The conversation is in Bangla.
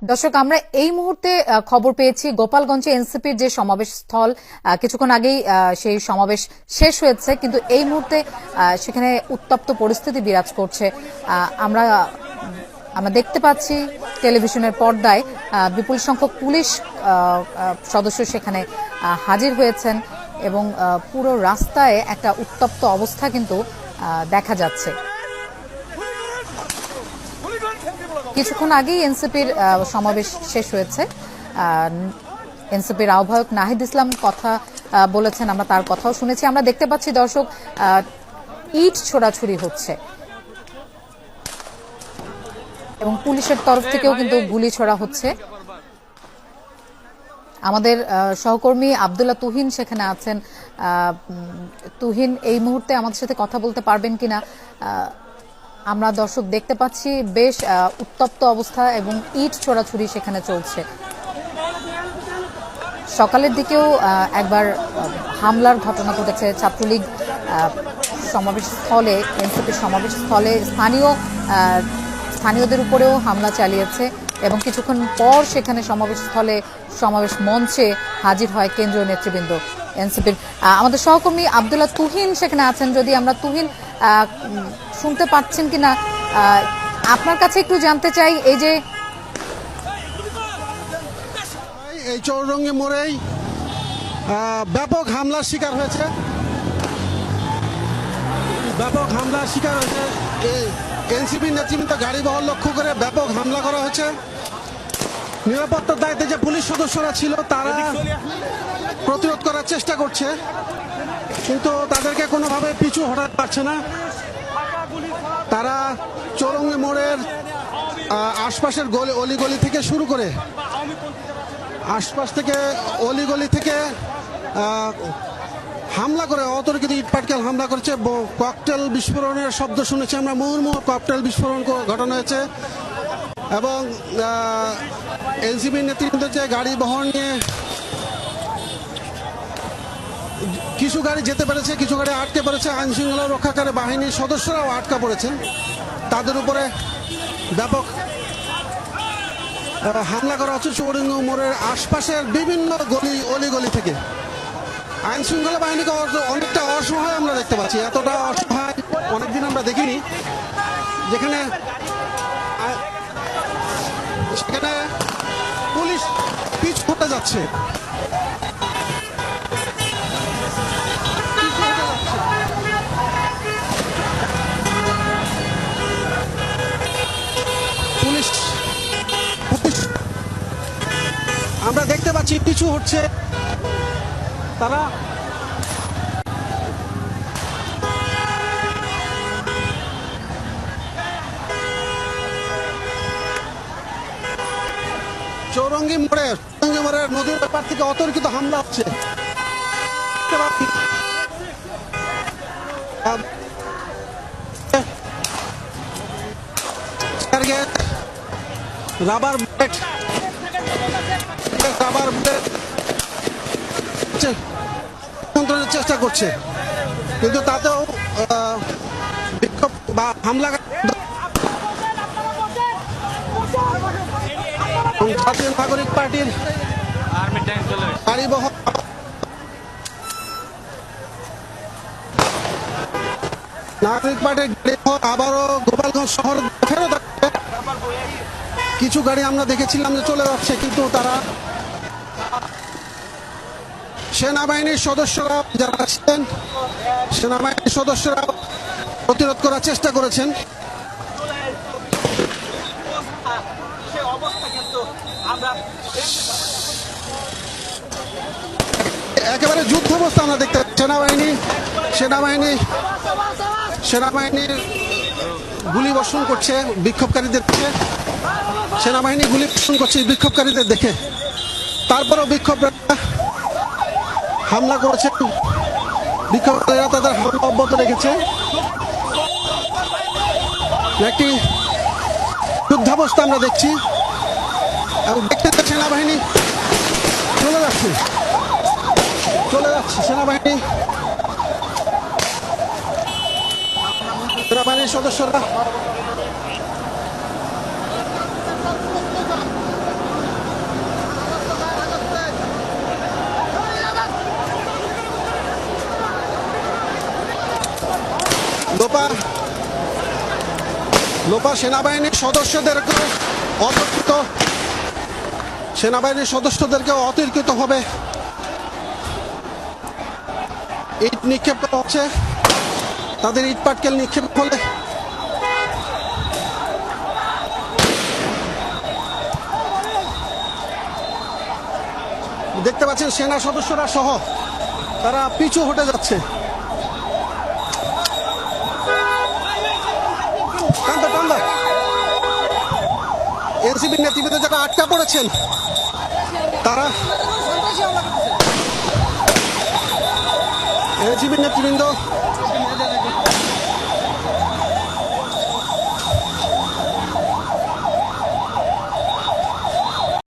দর্শক, আমরা এই মুহূর্তে খবর পেয়েছি গোপালগঞ্জে এনসিপির যে সমাবেশ স্থল, কিছুক্ষণ আগেই সেই সমাবেশ শেষ হয়েছে, কিন্তু এই মুহূর্তে সেখানে উত্তপ্ত পরিস্থিতি বিরাজ করছে। আমরা দেখতে পাচ্ছি টেলিভিশনের পর্দায় বিপুল সংখ্যক পুলিশ সদস্য সেখানে হাজির হয়েছেন এবং পুরো রাস্তায় একটা উত্তপ্ত অবস্থা কিন্তু দেখা যাচ্ছে। কিছুক্ষণ আগেই এনসিপির সমাবেশ শেষ হয়েছে। এনসিপির আহ্বায়ক নাহিদ ইসলাম কথা বলেছেন, আমরা তার কথাও শুনেছি। আমরা দেখতে পাচ্ছি দর্শক, ইট ছোড়াছুড়ি হচ্ছে এবং পুলিশের তরফ থেকেও কিন্তু গুলি ছোড়া হচ্ছে। আমাদের সহকর্মী আব্দুল্লাহ তুহিন সেখানে আছেন। তুহিন, এই মুহূর্তে আমাদের সাথে কথা বলতে পারবেন কিনা? আমরা দর্শক দেখতে পাচ্ছি বেশ উত্তপ্ত অবস্থা এবং ইট ছোড়াছুড়ি সেখানে চলছে। সকালের দিকেও একবার হামলার ঘটনা ঘটেছে ছাত্রলীগ সমাবেশ স্থলে, এনসিপির সমাবেশ স্থলে স্থানীয়দের উপরেও হামলা চালিয়েছে এবং কিছুক্ষণ পর সেখানে সমাবেশ স্থলে, সমাবেশ মঞ্চে হাজির হয় কেন্দ্রীয় নেতৃবৃন্দ এনসিপির। আমাদের সহকর্মী আব্দুল্লাহ তুহিন সেখানে আছেন। যদি আমরা তুহিন শুনতে পাচ্ছেন কিনা আপনার কাছে একটু জানতে চাই। এই চৌরঙ্গি মোড়েই ব্যাপক হামলার শিকার হয়েছে, এনসিপি নেতৃবৃন্দ গাড়ি বহর লক্ষ্য করে ব্যাপক হামলা করা হয়েছে। নিরাপত্তার দায়িত্বে যে পুলিশ সদস্যরা ছিল তারা প্রতিরোধ করার চেষ্টা করছে, কিন্তু তাদেরকে কোনোভাবে পিছু হটাতে পারছে না। তারা চৌরঙ্গি মোড়ের আশপাশের অলিগলি থেকে শুরু করে অলিগলি থেকে হামলা করে অতর্কিত ইটপাটকেল হামলা করেছে। ককটেল বিস্ফোরণের শব্দ শুনেছি আমরা, মুহুর্মুহু ককটেল বিস্ফোরণ ঘটানো হয়েছে এবং এনসিপি নেতৃত্ব যে গাড়ি বহর নিয়ে কিছু গাড়ি যেতে পেরেছে, কিছু গাড়ি আটকে পড়েছে। আইন শৃঙ্খলা রক্ষাকারী বাহিনীর সদস্যরাও আটকা পড়েছেন, তাদের উপরে ব্যাপক হামলা করা হচ্ছে। চৌরঙ্গি মোড়ের আশপাশের বিভিন্ন অলিগলি থেকে আইন শৃঙ্খলা বাহিনীকে অনেকটা অসহায় আমরা দেখতে পাচ্ছি। এতটা অসহায় অনেকদিন আমরা দেখিনি, যেখানে সেখানে পুলিশ পিছু হতে যাচ্ছে। আমরা দেখতে পাচ্ছি পিছু হচ্ছে তারা। চৌরঙ্গি মোড়ের নদীর ব্যাপার থেকে অতর্কিত হামলা হচ্ছে। রাবার বুলেট নিয়ন্ত্রণের চেষ্টা করছে, কিন্তু তাতেও বিক্ষোভ বা হামলা জাতীয় নাগরিক পার্টির গাড়িবহর আবারও গোপালগঞ্জ শহর ফেরত আসছে। কিছু গাড়ি আমরা দেখেছিলাম যে চলে যাচ্ছে, কিন্তু তারা সেনাবাহিনীর সদস্যরা যারা ছিলেন, সেনাবাহিনীর সদস্যরা প্রতিরোধ করার চেষ্টা করেছেন। একেবারে যুদ্ধাবস্থা আমরা দেখতে পাচ্ছি। সেনাবাহিনীর গুলি বর্ষণ করছে বিক্ষোভকারীদের দেখে, সেনাবাহিনী গুলি বর্ষণ করছে বিক্ষোভকারীদের দেখে। তারপরও বিক্ষোভকারীরা হামলা করেছে, বিক্ষোভকারীরা তাদের হামলা অব্যাহত রেখেছে। একটি যুদ্ধাবস্থা আমরা দেখছি এবং দেখতে সেনাবাহিনী চলে যাচ্ছে সেনাবাহিনীর সদস্যরা লোপা সেনাবাহিনীর সদস্যদেরকে অতর্কিতভাবে ইট নিক্ষেপ করা হচ্ছে। তাদের ইট পাটকেল নিক্ষেপ ফলে দেখতে পাচ্ছেন সেনা সদস্যরা সহ তারা পিছু হটে যাচ্ছে। এনসিপি নেতৃবৃন্দ যারা আটকা পড়েছেন তারা এনসিপি নেতৃবৃন্দ